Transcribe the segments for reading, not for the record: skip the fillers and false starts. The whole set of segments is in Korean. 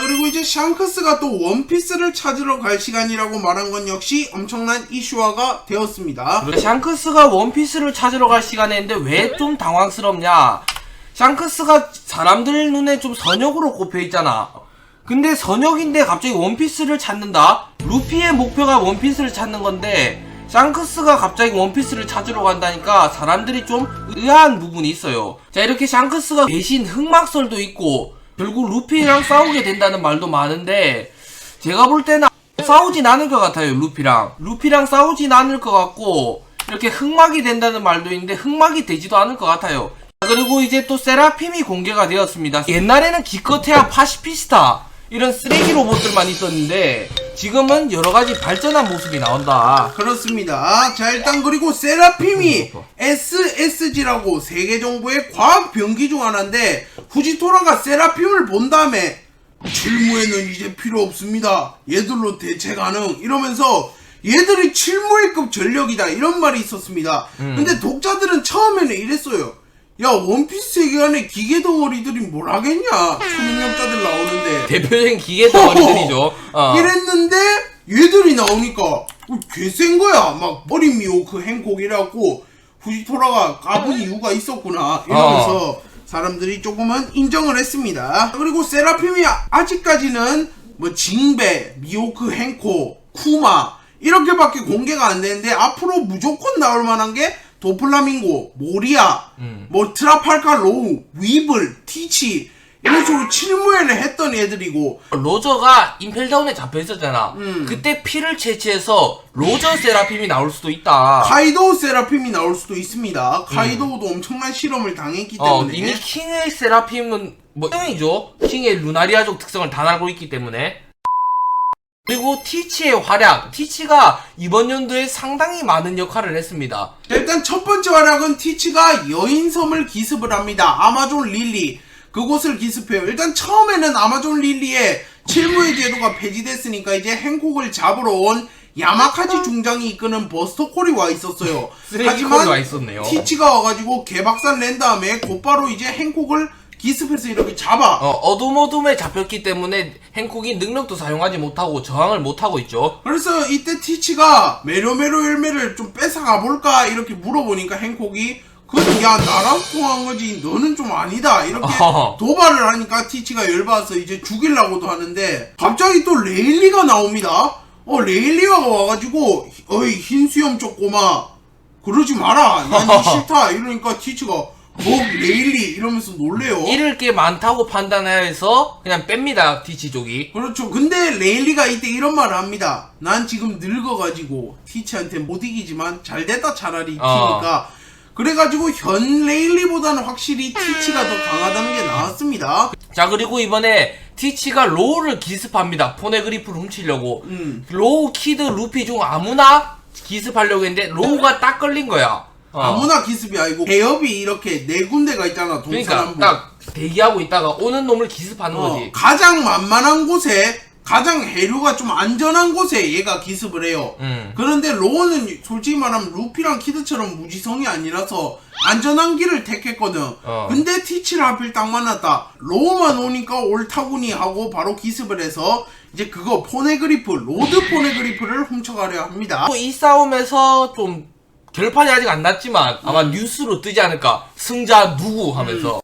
그리고 이제 샹크스가 또 원피스를 찾으러 갈 시간이라고 말한 건 역시 엄청난 이슈화가 되었습니다. 샹크스가 원피스를 찾으러 갈 시간인데 왜 좀 당황스럽냐? 샹크스가 사람들 눈에 좀 선역으로 꼽혀있잖아. 근데 선역인데 갑자기 원피스를 찾는다? 루피의 목표가 원피스를 찾는 건데 샹크스가 갑자기 원피스를 찾으러 간다니까 사람들이 좀 의아한 부분이 있어요. 자, 이렇게 샹크스가 대신 흑막설도 있고 결국 루피랑 싸우게 된다는 말도 많은데 제가 볼 때는 싸우진 않을 것 같아요. 루피랑 싸우진 않을 것 같고 이렇게 흑막이 된다는 말도 있는데 흑막이 되지도 않을 것 같아요. 그리고 이제 또 세라핌이 공개가 되었습니다. 옛날에는 기껏해야 파시피스타 이런 쓰레기 로봇들만 있었는데 지금은 여러가지 발전한 모습이 나온다. 그렇습니다. 자, 일단 그리고 세라핌이 SSG라고 세계정부의 과학 병기 중 하나인데 후지토라가 세라핌을 본 다음에 칠무에는 이제 필요 없습니다. 얘들로 대체 가능 이러면서 얘들이 칠무회급 전력이다 이런 말이 있었습니다. 근데 독자들은 처음에는 이랬어요. 야, 원피스 세계관에 기계 덩어리들이 뭘 하겠냐? 초능력자들 나오는데 대표적인 기계 덩어리들이죠. 이랬는데 얘들이 나오니까 개센 거야. 막 어린 미호크 행콕이라고 후지토라가 까본 이유가 있었구나 이러면서 사람들이 조금은 인정을 했습니다. 그리고 세라핌이 아직까지는 뭐 징베, 미호크 행콕, 쿠마 이렇게밖에 공개가 안 되는데 앞으로 무조건 나올 만한 게 도플라밍고, 모리아, 뭐 트라팔카 로우, 위블, 티치 이런 식으로 칠무회를 했던 애들이고 로저가 임펠다운에 잡혀있었잖아. 그때 피를 채취해서 로저 세라핌이 나올 수도 있다. 카이도우 세라핌이 나올 수도 있습니다. 카이도우도 엄청난 실험을 당했기 때문에 이미 킹의 세라핌은 뭐 형이죠. 킹의 루나리아족 특성을 다 알고 있기 때문에. 그리고 티치의 활약. 티치가 이번 연도에 상당히 많은 역할을 했습니다. 일단 첫 번째 활약은 티치가 여인섬을 기습을 합니다. 아마존 릴리 그곳을 기습해요. 일단 처음에는 아마존 릴리에 칠무의 제도가 폐지됐으니까 이제 행콕을 잡으러 온 야마카지 중장이 이끄는 버스터콜이 와 있었어요. 하지만 와 있었네요. 티치가 와가지고 개박살 낸 다음에 곧바로 이제 행콕을 기습해서 이렇게 잡아. 어둠에 잡혔기 때문에 행콕이 능력도 사용하지 못하고 저항을 못하고 있죠. 그래서 이때 티치가 메로메로 열매를 좀 뺏어가 볼까 이렇게 물어보니까 행콕이 그건 야 나랑 통한 거지 너는 좀 아니다 이렇게 도발을 하니까 티치가 열받아서 이제 죽이려고도 하는데 갑자기 또 레일리가 나옵니다. 레일리가 와가지고 어이 흰수염 쪼꼬마 그러지 마라 난 이 싫다 이러니까 티치가 레일리 이러면서 놀래요. 잃을 게 많다고 판단해서 그냥 뺍니다. 티치족이. 그렇죠. 근데 레일리가 이때 이런 말을 합니다. 난 지금 늙어가지고 티치한테 못 이기지만 잘됐다 차라리 티니까 그래가지고 현 레일리보다는 확실히 티치가 더 강하다는 게 나왔습니다. 자, 그리고 이번에 티치가 로우를 기습합니다. 포네그리프를 훔치려고. 로우, 키드, 루피 중 아무나 기습하려고 했는데 로우가 딱 걸린 거야. 아무나 기습이 아니고 배협이 이렇게 네 군데가 있잖아. 동서남북. 그러니까 딱 대기하고 있다가 오는 놈을 기습하는 거지. 가장 만만한 곳에 가장 해류가 좀 안전한 곳에 얘가 기습을 해요. 그런데 로우는 솔직히 말하면 루피랑 키드처럼 무지성이 아니라서 안전한 길을 택했거든. 근데 티치를 하필 딱 만났다. 로우만 오니까 옳다구니 하고 바로 기습을 해서 이제 그거 포네그리프, 로드 포네그리프를 훔쳐가려 합니다. 이 싸움에서 좀 결판이 아직 안 났지만 아마 뉴스로 뜨지 않을까. 승자 누구 하면서.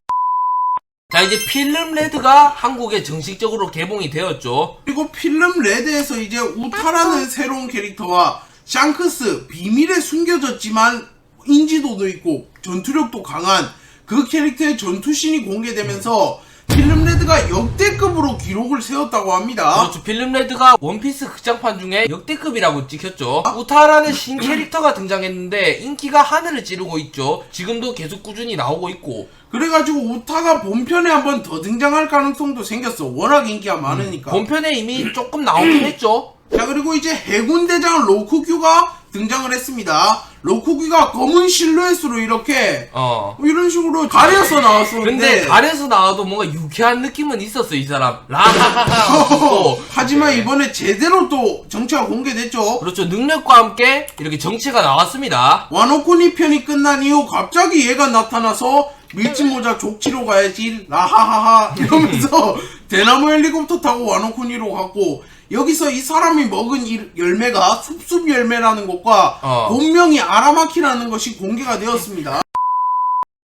자, 이제 필름 레드가 한국에 정식적으로 개봉이 되었죠. 그리고 필름 레드에서 이제 우타라는 새로운 캐릭터와 샹크스 비밀에 숨겨졌지만 인지도도 있고 전투력도 강한 그 캐릭터의 전투신이 공개되면서 필름 레드가 역대급으로 기록을 세웠다고 합니다. 그렇죠. 필름 레드가 원피스 극장판 중에 역대급이라고 찍혔죠. 우타라는 신 캐릭터가 등장했는데 인기가 하늘을 찌르고 있죠. 지금도 계속 꾸준히 나오고 있고. 그래가지고 우타가 본편에 한 번 더 등장할 가능성도 생겼어. 워낙 인기가 많으니까. 본편에 이미 조금 나오긴 했죠. 자, 그리고 이제 해군 대장 로쿠규가 등장을 했습니다. 로쿠규가 검은 실루엣으로 이렇게 이런 식으로 가려서 나왔었는데 근데 가려서 나와도 뭔가 유쾌한 느낌은 있었어. 이 사람 라하하하 하지만 이번에 제대로 또 정체가 공개됐죠. 그렇죠. 능력과 함께 이렇게 정체가 나왔습니다. 와노코니 편이 끝난 이후 갑자기 얘가 나타나서 밀짚모자 족치러 가야지 라하하하 이러면서 대나무 헬리콥터 타고 와노쿠니로 갔고 여기서 이 사람이 먹은 이 열매가 숲숲 열매라는 것과 본명이 아라마키라는 것이 공개가 되었습니다.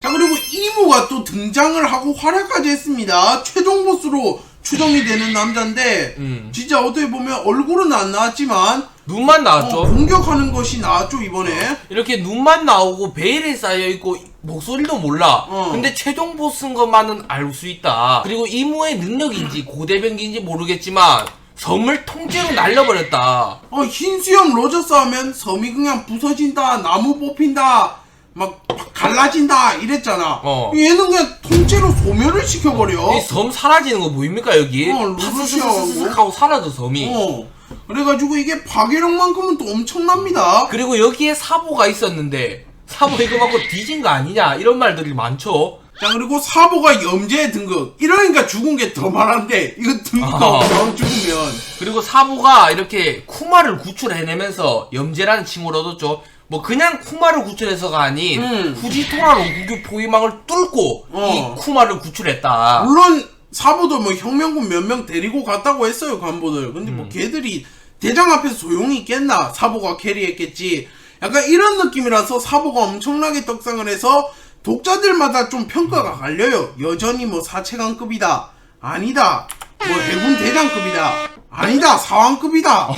자, 그리고 이무가 또 등장을 하고 활약까지 했습니다. 최종 보스로 추정이 되는 남자인데 진짜 어떻게 보면 얼굴은 안 나왔지만 눈만 나왔죠. 공격하는 것이 나왔죠 이번에. 이렇게 눈만 나오고 베일에 쌓여있고 목소리도 몰라. 근데 최종 보스인 것만은 알 수 있다. 그리고 이무의 능력인지 고대병기인지 모르겠지만 섬을 통째로 날려버렸다. 흰수염 로저스 하면 섬이 그냥 부서진다, 나무 뽑힌다, 막 갈라진다 이랬잖아. 얘는 그냥 통째로 소멸을 시켜버려. 이 섬 사라지는 거 보입니까 여기? 파스스스스스 하고 사라져 섬이. 그래가지고 이게 파괴력만큼은 또 엄청납니다. 그리고 여기에 사보가 있었는데 사보 이거 맞고 뒤진 거 아니냐 이런 말들이 많죠. 자, 그리고 사보가 염제 등급. 이러니까 죽은 게 더 많은데 이거 등급가 없어 죽으면. 그리고 사보가 이렇게 쿠마를 구출해내면서 염제라는 칭호를 얻었죠. 뭐 그냥 쿠마를 구출해서가 아닌 후지토라 로구교 포위망을 뚫고 이 쿠마를 구출했다. 물론 사보도 뭐 혁명군 몇 명 데리고 갔다고 했어요 간부들. 근데 뭐 걔들이 대장 앞에서 소용이 있겠나. 사보가 캐리했겠지. 약간 이런 느낌이라서 사보가 엄청나게 떡상을 해서 독자들마다 좀 평가가 갈려요. 여전히 뭐 사체관급이다, 아니다, 뭐 해군 대장급이다, 아니다, 사왕급이다,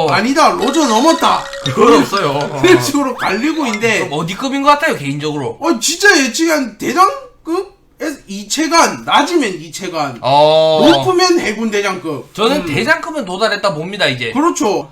아니다, 로저 넘었다. 그건 없어요. 그런 식으로 갈리고 있는데 그럼 어디 급인 것 같아요 개인적으로? 진짜 예측한 대장급? 이체관, 낮으면 이체관, 높으면 해군 대장급. 저는 대장급은 도달했다 봅니다 이제. 그렇죠.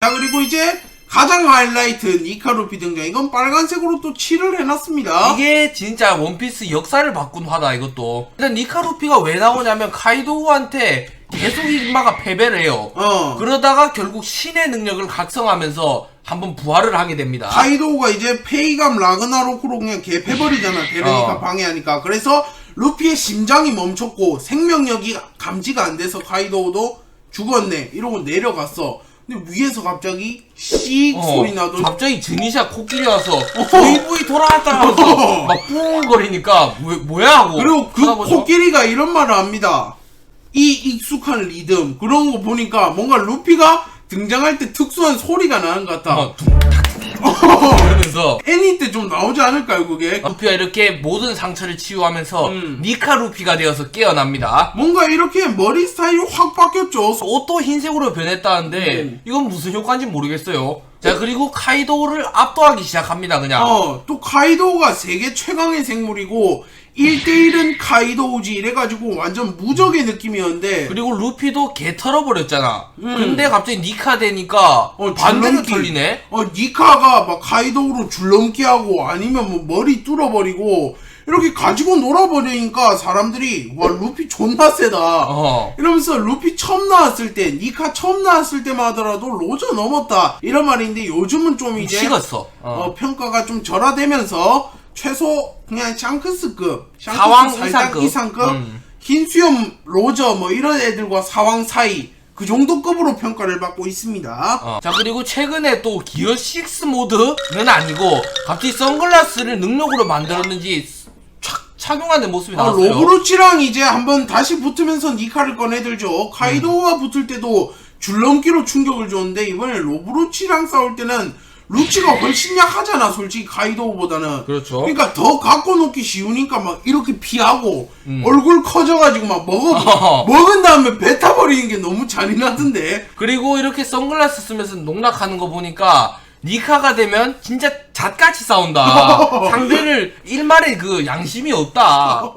자, 그리고 이제 가장 하이라이트 니카루피 등장. 이건 빨간색으로 또 칠을 해놨습니다. 이게 진짜 원피스 역사를 바꾼 화다 이것도. 일단 니카루피가 왜 나오냐면 카이도우한테 계속 인마가 패배를 해요. 그러다가 결국 신의 능력을 각성하면서 한번 부활을 하게 됩니다. 카이도우가 이제 페이감 라그나로크로 그냥 개패버리잖아. 데르니까 방해하니까. 그래서 루피의 심장이 멈췄고 생명력이 감지가 안 돼서 카이도우도 죽었네 이러고 내려갔어. 근데 위에서 갑자기 씩 소리 나더니 갑자기 드니샤 코끼리 와서 VV 돌아왔다 하면서 막 뿡거리니까 뭐야 하고. 그리고 그 쳐다보죠. 코끼리가 이런 말을 합니다. 이 익숙한 리듬 그런 거 보니까 뭔가 루피가 등장할 때 특수한 소리가 나는 것 같아. 그러면서 애니 때 좀 나오지 않을까요 그게? 루피가 이렇게 모든 상처를 치유하면서 니카 루피가 되어서 깨어납니다. 뭔가 이렇게 머리 스타일이 확 바뀌었죠. 옷도 흰색으로 변했다는데 이건 무슨 효과인지 모르겠어요. 자, 그리고 카이도우를 압도하기 시작합니다 그냥. 또 카이도우가 세계 최강의 생물이고 1대1은 카이도우지 이래가지고 완전 무적의 느낌이었는데. 그리고 루피도 개 털어버렸잖아. 근데 갑자기 니카 되니까 반대로 털리네. 니카가 막 카이도우로 줄넘기 하고 아니면 뭐 머리 뚫어버리고 이렇게 가지고 놀아버리니까 사람들이 와 루피 존나 세다 이러면서 루피 처음 나왔을 때 니카 처음 나왔을 때만 하더라도 로저 넘었다 이런 말인데 요즘은 좀 이제 식었어. 평가가 좀 절하되면서 최소 그냥 샹크스급 사왕 살짝 이상급 음. 흰수염 로저 뭐 이런 애들과 사왕 사이 그 정도 급으로 평가를 받고 있습니다. 자, 그리고 최근에 또 기어 6 모드는 아니고 갑자기 선글라스를 능력으로 만들었는지 착용하는 모습이 나왔어요. 로브루치랑 이제 한번 다시 붙으면서 니카를 꺼내들죠. 카이도우와 붙을 때도 줄넘기로 충격을 줬는데 이번에 로브루치랑 싸울 때는 루치가 훨씬 약하잖아 솔직히 카이도우보다는. 그렇죠. 그러니까 더 갖고 놓기 쉬우니까 막 이렇게 피하고 얼굴 커져가지고 막 먹은 다음에 뱉어버리는 게 너무 잔인하던데. 그리고 이렇게 선글라스 쓰면서 농락하는 거 보니까 니카가 되면 진짜 잣같이 싸운다. 상대를 일말의 그 양심이 없다.